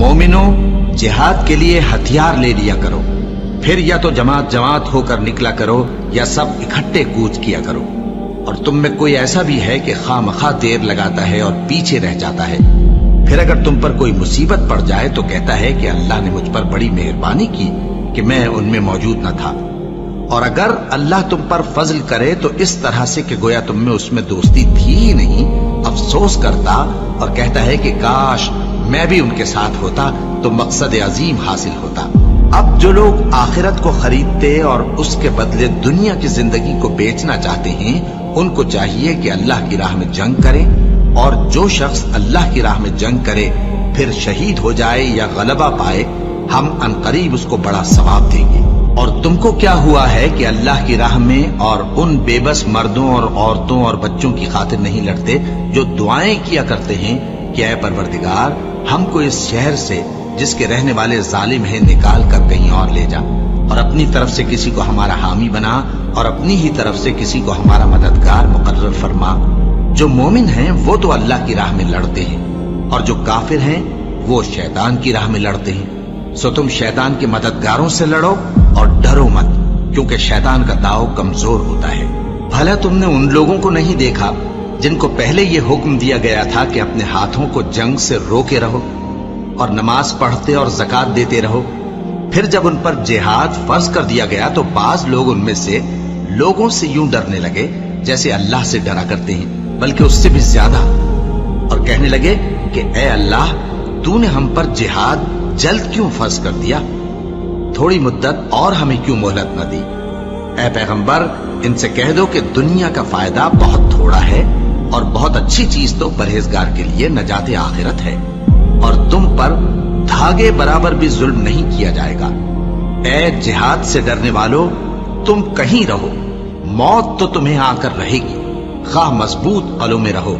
मोमिनो, जिहाद के लिए हथियार ले लिया करो, फिर या तो जमात जमात होकर निकला करो या सब इकट्ठे कूच किया करो। और तुम में कोई ऐसा भी है कि खामखा देर लगाता है और पीछे रह जाता है, फिर अगर तुम पर कोई मुसीबत पड़ जाए तो कहता है कि अल्लाह ने मुझ पर बड़ी मेहरबानी की कि मैं उनमें मौजूद न था। और अगर अल्लाह तुम पर फजल करे तो इस तरह से कि गोया तुम में उसमें दोस्ती थी ही नहीं, अफसोस करता और कहता है कि काश मैं भी उनके साथ होता तो मकसद अजीम हासिल होता। अब जो लोग आखिरत को खरीदते और उसके बदले दुनिया की जिंदगी को बेचना चाहते हैं, उनको चाहिए कि अल्लाह की राह में जंग करें, और जो शख्स अल्लाह की राह में जंग करे फिर शहीद हो जाए या गलबा पाए, हम अनकरीब उसको बड़ा सवाब देंगे। और तुमको क्या हुआ है कि अल्लाह की राह में और उन बेबस मर्दों और औरतों और बच्चों की खातिर नहीं लड़ते जो दुआएं किया करते हैं कि ऐ परवरदिगार, हमको इस शहर से जिसके रहने वाले जालिम हैं निकाल कर कहीं और ले जा, और अपनी तरफ से किसी को हमारा हामी बना और अपनी ही तरफ से किसी को हमारा मददगार मुकर्रर फरमा। जो मोमिन हैं वो तो अल्लाह की राह में लड़ते हैं, और जो काफिर हैं वो शैतान की राह में लड़ते हैं। सो तुम शैतान के मददगारों से लड़ो और डरो मत, क्योंकि शैतान का दाव कमजोर होता है। भला तुमने उन लोगों को नहीं देखा जिनको पहले ये हुक्म दिया गया था कि अपने हाथों को जंग से रोके रहो और नमाज पढ़ते और ज़कात देते रहो। फिर जब उन पर जिहाद फर्ज कर दिया गया तो बाज लोग उनमें से लोगों से यूं डरने लगे जैसे अल्लाह से डरा करते हैं, बल्कि उससे भी ज्यादा, और कहने लगे कि ए अल्लाह, तूने हम पर जिहाद जल्द क्यों फर्ज कर दिया? थोड़ी मुद्दत और हमें क्यों मोहलत न दी? ए पैगंबर, इनसे कह दो कि दुनिया का फायदा बहुत थोड़ा है और बहुत अच्छी चीज तो परहेजगार के लिए नजाते आखिरत है, और तुम पर धागे बराबर भी जुल्म नहीं किया जाएगा। ए जिहाद से डरने वालों, तुम कहीं रहो, मौत तो तुम्हें आकर रहेगी, खा मजबूत कलों में रहो।